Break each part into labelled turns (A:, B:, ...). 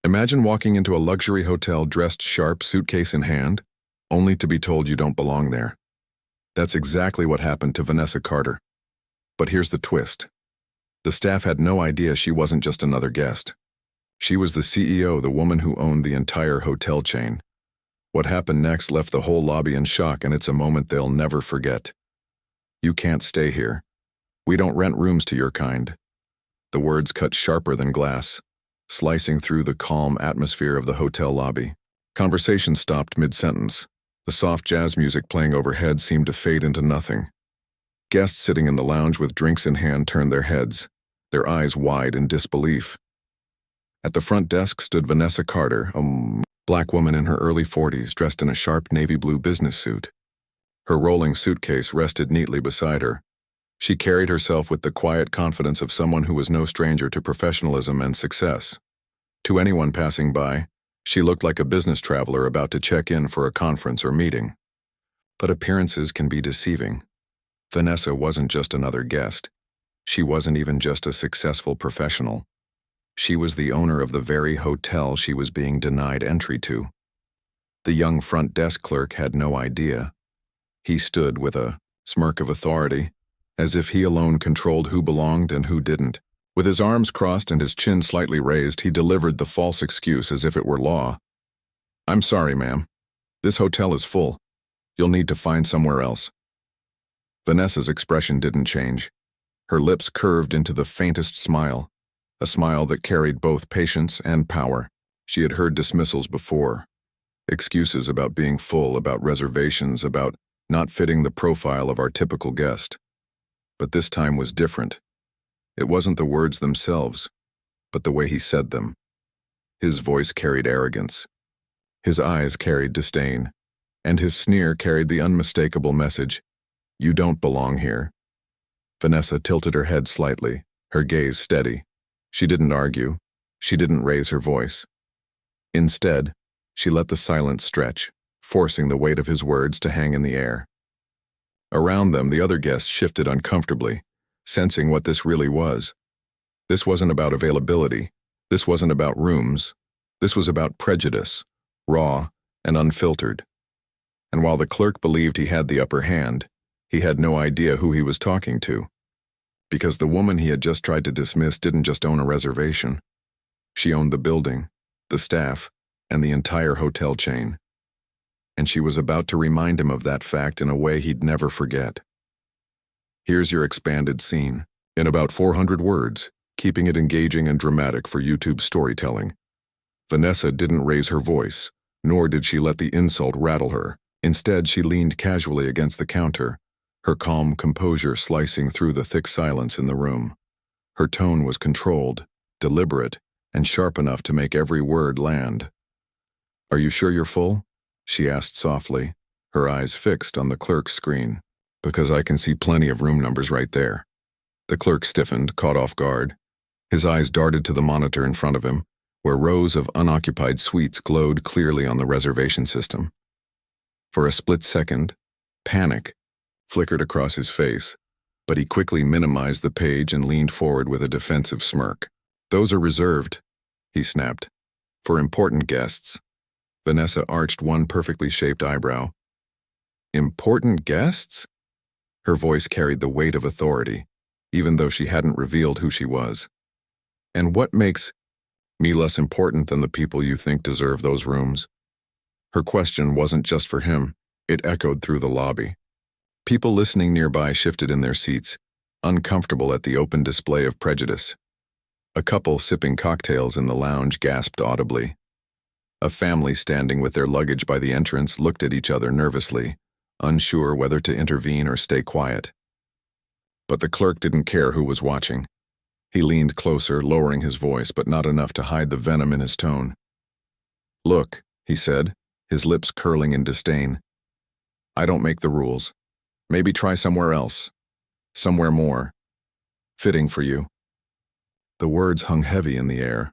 A: Imagine walking into a luxury hotel dressed sharp, suitcase in hand, only to be told you don't belong there. That's exactly what happened to Vanessa Carter. But here's the twist. The staff had no idea she wasn't just another guest. She was the CEO, the woman who owned the entire hotel chain. What happened next left the whole lobby in shock, and it's a moment they'll never forget. "You can't stay here. We don't rent rooms to your kind." The words cut sharper than glass, slicing through the calm atmosphere of the hotel lobby. Conversation stopped mid-sentence. The soft jazz music playing overhead seemed to fade into nothing. Guests sitting in the lounge with drinks in hand turned their heads, their eyes wide in disbelief. At the front desk stood Vanessa Carter, a black woman in her early 40s, dressed in a sharp navy blue business suit. Her rolling suitcase rested neatly beside her. She carried herself with the quiet confidence of someone who was no stranger to professionalism and success. To anyone passing by, she looked like a business traveler about to check in for a conference or meeting. But appearances can be deceiving. Vanessa wasn't just another guest. She wasn't even just a successful professional. She was the owner of the very hotel she was being denied entry to. The young front desk clerk had no idea. He stood with a smirk of authority, as if he alone controlled who belonged and who didn't. With his arms crossed and his chin slightly raised, he delivered the false excuse as if it were law. "I'm sorry, ma'am. This hotel is full. You'll need to find somewhere else." Vanessa's expression didn't change. Her lips curved into the faintest smile, a smile that carried both patience and power. She had heard dismissals before. Excuses about being full, about reservations, about not fitting the profile of our typical guest. But this time was different. It wasn't the words themselves, but the way he said them. His voice carried arrogance. His eyes carried disdain. And his sneer carried the unmistakable message, "You don't belong here." Vanessa tilted her head slightly, her gaze steady. She didn't argue. She didn't raise her voice. Instead, she let the silence stretch, forcing the weight of his words to hang in the air. Around them, the other guests shifted uncomfortably, sensing what this really was. This wasn't about availability. This wasn't about rooms. This was about prejudice, raw and unfiltered. And while the clerk believed he had the upper hand, he had no idea who he was talking to. Because the woman he had just tried to dismiss didn't just own a reservation. She owned the building, the staff, and the entire hotel chain. And she was about to remind him of that fact in a way he'd never forget. Here's your expanded scene, in about 400 words, keeping it engaging and dramatic for YouTube storytelling. Vanessa didn't raise her voice, nor did she let the insult rattle her. Instead, she leaned casually against the counter, her calm composure slicing through the thick silence in the room. Her tone was controlled, deliberate, and sharp enough to make every word land. "Are you sure you're full?" she asked softly, her eyes fixed on the clerk's screen. "Because I can see plenty of room numbers right there." The clerk stiffened, caught off guard. His eyes darted to the monitor in front of him, where rows of unoccupied suites glowed clearly on the reservation system. For a split second, panic flickered across his face, but he quickly minimized the page and leaned forward with a defensive smirk. "Those are reserved," he snapped, "for important guests." Vanessa arched one perfectly shaped eyebrow. "Important guests?" Her voice carried the weight of authority, even though she hadn't revealed who she was. "And what makes me less important than the people you think deserve those rooms?" Her question wasn't just for him. It echoed through the lobby. People listening nearby shifted in their seats, uncomfortable at the open display of prejudice. A couple sipping cocktails in the lounge gasped audibly. A family standing with their luggage by the entrance looked at each other nervously, unsure whether to intervene or stay quiet. But the clerk didn't care who was watching. He leaned closer, lowering his voice, but not enough to hide the venom in his tone. "Look," he said, his lips curling in disdain. "I don't make the rules. Maybe try somewhere else. Somewhere more fitting for you." The words hung heavy in the air.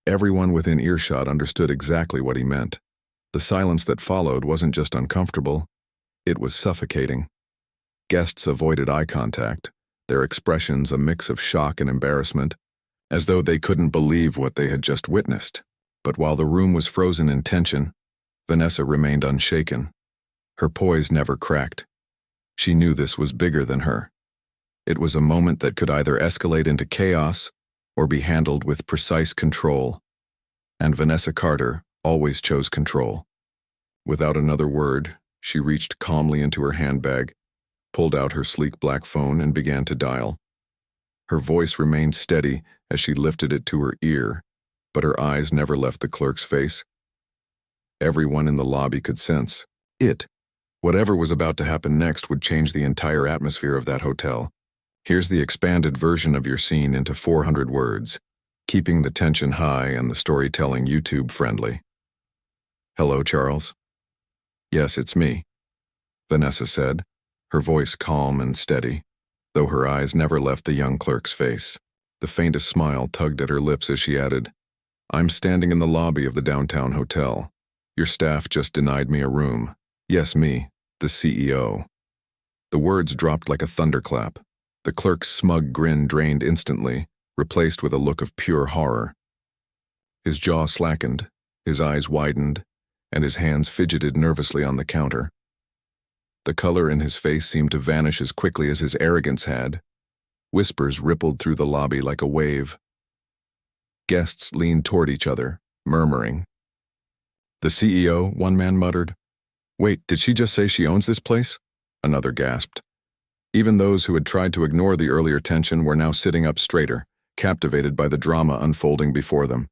A: Everyone within earshot understood exactly what he meant. The silence that followed wasn't just uncomfortable, it was suffocating. Guests avoided eye contact, their expressions a mix of shock and embarrassment, as though they couldn't believe what they had just witnessed. But while the room was frozen in tension, Vanessa remained unshaken. Her poise never cracked. She knew this was bigger than her. It was a moment that could either escalate into chaos or be handled with precise control. And Vanessa Carter always chose control. Without another word, she reached calmly into her handbag, pulled out her sleek black phone, and began to dial. Her voice remained steady as she lifted it to her ear, but her eyes never left the clerk's face. Everyone in the lobby could sense it. Whatever was about to happen next would change the entire atmosphere of that hotel. Here's the expanded version of your scene into 400 words, keeping the tension high and the storytelling YouTube-friendly. Hello, Charles. Yes, it's me, Vanessa said, her voice calm and steady, though her eyes never left the young clerk's face. The faintest smile tugged at her lips as she added, I'm standing in the lobby of the downtown hotel. Your staff just denied me a room. Yes, me, the CEO. The words dropped like a thunderclap. The clerk's smug grin drained instantly, replaced with a look of pure horror. His jaw slackened, his eyes widened, and his hands fidgeted nervously on the counter. The color in his face seemed to vanish as quickly as his arrogance had. Whispers rippled through the lobby like a wave. Guests leaned toward each other, murmuring. The CEO, one man muttered. Wait, did she just say she owns this place? Another gasped. Even those who had tried to ignore the earlier tension were now sitting up straighter, captivated by the drama unfolding before them.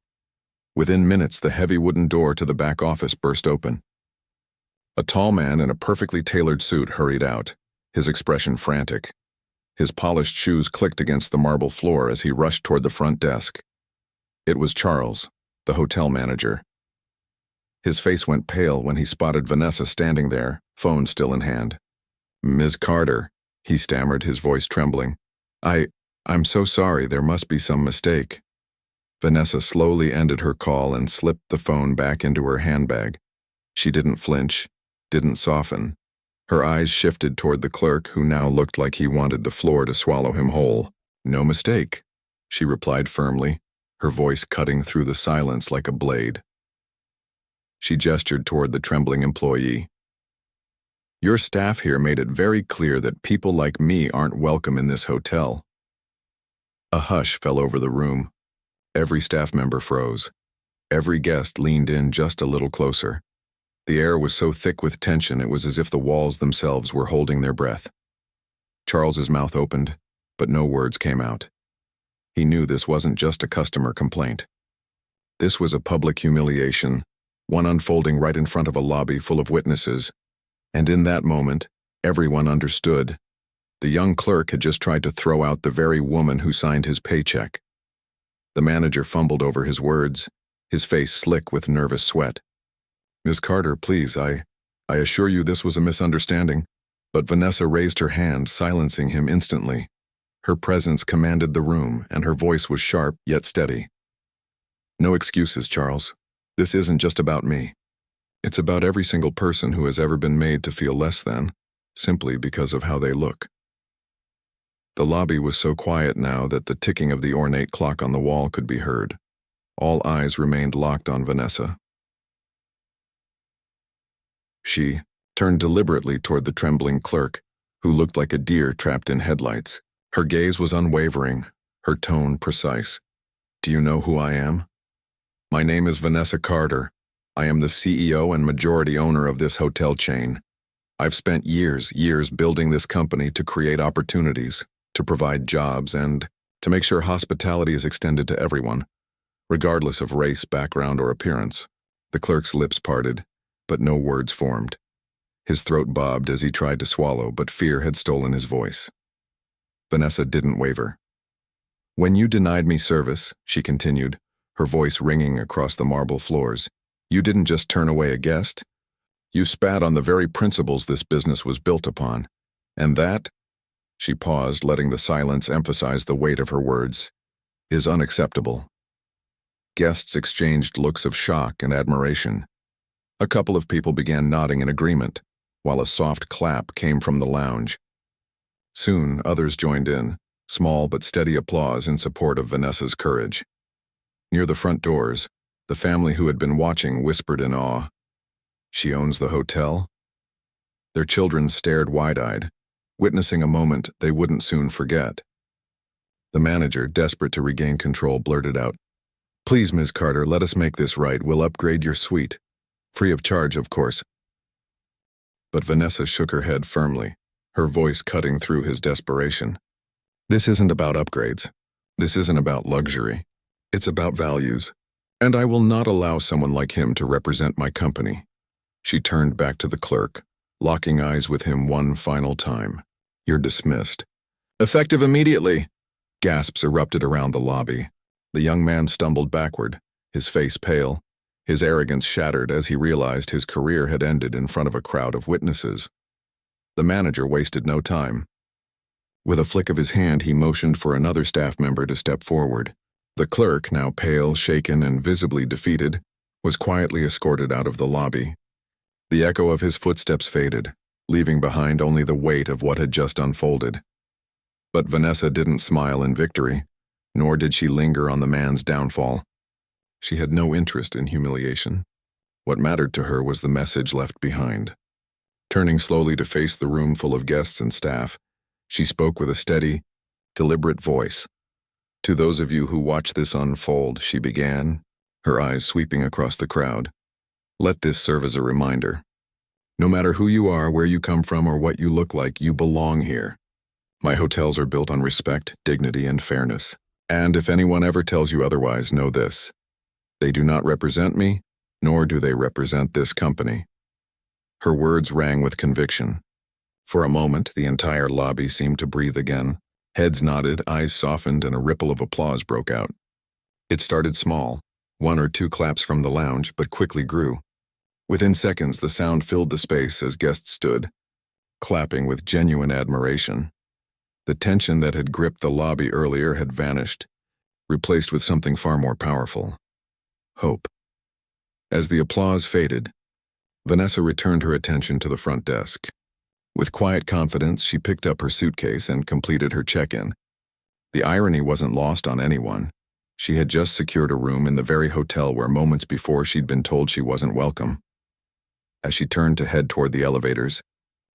A: Within minutes, the heavy wooden door to the back office burst open. A tall man in a perfectly tailored suit hurried out, his expression frantic. His polished shoes clicked against the marble floor as he rushed toward the front desk. It was Charles, the hotel manager. His face went pale when he spotted Vanessa standing there, phone still in hand. Ms. Carter, he stammered, his voice trembling. I'm so sorry, there must be some mistake. Vanessa slowly ended her call and slipped the phone back into her handbag. She didn't flinch, didn't soften. Her eyes shifted toward the clerk, who now looked like he wanted the floor to swallow him whole. No mistake, she replied firmly, her voice cutting through the silence like a blade. She gestured toward the trembling employee. Your staff here made it very clear that people like me aren't welcome in this hotel. A hush fell over the room. Every staff member froze. Every guest leaned in just a little closer. The air was so thick with tension it was as if the walls themselves were holding their breath. Charles's mouth opened, but no words came out. He knew this wasn't just a customer complaint. This was a public humiliation, one unfolding right in front of a lobby full of witnesses. And in that moment, everyone understood. The young clerk had just tried to throw out the very woman who signed his paycheck. The manager fumbled over his words, his face slick with nervous sweat. Ms. Carter, please, I assure you this was a misunderstanding. But Vanessa raised her hand, silencing him instantly. Her presence commanded the room, and her voice was sharp yet steady. No excuses, Charles. This isn't just about me. It's about every single person who has ever been made to feel less than, simply because of how they look. The lobby was so quiet now that the ticking of the ornate clock on the wall could be heard. All eyes remained locked on Vanessa. She turned deliberately toward the trembling clerk, who looked like a deer trapped in headlights. Her gaze was unwavering, her tone precise. Do you know who I am? My name is Vanessa Carter. I am the CEO and majority owner of this hotel chain. I've spent years building this company to create opportunities, to provide jobs, and to make sure hospitality is extended to everyone, regardless of race, background, or appearance. The clerk's lips parted, but no words formed. His throat bobbed as he tried to swallow, but fear had stolen his voice. Vanessa didn't waver. When you denied me service, she continued, her voice ringing across the marble floors, you didn't just turn away a guest. You spat on the very principles this business was built upon. And that, she paused, letting the silence emphasize the weight of her words, is unacceptable. Guests exchanged looks of shock and admiration. A couple of people began nodding in agreement, while a soft clap came from the lounge. Soon, others joined in, small but steady applause in support of Vanessa's courage. Near the front doors, The family who had been watching whispered in awe. She owns the hotel? Their children stared wide-eyed, witnessing a moment they wouldn't soon forget. The manager, desperate to regain control, blurted out, "Please, Ms. Carter, let us make this right. We'll upgrade your suite. Free of charge, of course." But Vanessa shook her head firmly, her voice cutting through his desperation. "This isn't about upgrades. This isn't about luxury. It's about values. And I will not allow someone like him to represent my company." She turned back to the clerk, locking eyes with him one final time. "You're dismissed." "Effective immediately!" Gasps erupted around the lobby. The young man stumbled backward, his face pale, his arrogance shattered as he realized his career had ended in front of a crowd of witnesses. The manager wasted no time. With a flick of his hand, he motioned for another staff member to step forward. The clerk, now pale, shaken, and visibly defeated, was quietly escorted out of the lobby. The echo of his footsteps faded, leaving behind only the weight of what had just unfolded. But Vanessa didn't smile in victory, nor did she linger on the man's downfall. She had no interest in humiliation. What mattered to her was the message left behind. Turning slowly to face the room full of guests and staff, she spoke with a steady, deliberate voice. "To those of you who watch this unfold," she began, her eyes sweeping across the crowd, "let this serve as a reminder. No matter who you are, where you come from, or what you look like, you belong here. My hotels are built on respect, dignity, and fairness. And if anyone ever tells you otherwise, know this. They do not represent me, nor do they represent this company." Her words rang with conviction. For a moment, the entire lobby seemed to breathe again. Heads nodded, eyes softened, and a ripple of applause broke out. It started small, one or two claps from the lounge, but quickly grew. Within seconds, the sound filled the space as guests stood, clapping with genuine admiration. The tension that had gripped the lobby earlier had vanished, replaced with something far more powerful: hope. As the applause faded, Vanessa returned her attention to the front desk. With quiet confidence, she picked up her suitcase and completed her check-in. The irony wasn't lost on anyone. She had just secured a room in the very hotel where moments before she'd been told she wasn't welcome. As she turned to head toward the elevators,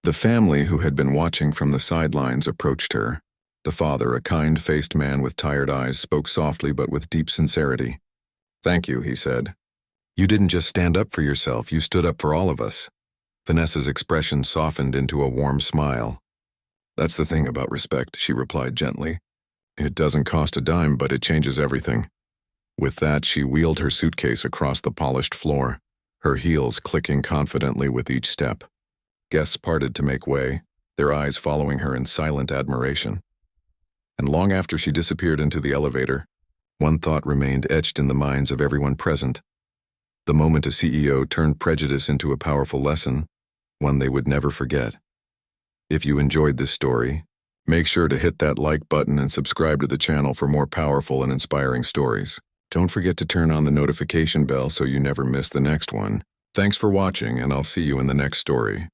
A: the family who had been watching from the sidelines approached her. The father, a kind-faced man with tired eyes, spoke softly but with deep sincerity. "Thank you," he said. "You didn't just stand up for yourself, you stood up for all of us." Vanessa's expression softened into a warm smile. "That's the thing about respect," she replied gently. "It doesn't cost a dime, but it changes everything." With that, she wheeled her suitcase across the polished floor, her heels clicking confidently with each step. Guests parted to make way, their eyes following her in silent admiration. And long after she disappeared into the elevator, one thought remained etched in the minds of everyone present. The moment a CEO turned prejudice into a powerful lesson, one they would never forget. If you enjoyed this story, make sure to hit that like button and subscribe to the channel for more powerful and inspiring stories. Don't forget to turn on the notification bell so you never miss the next one. Thanks for watching, and I'll see you in the next story.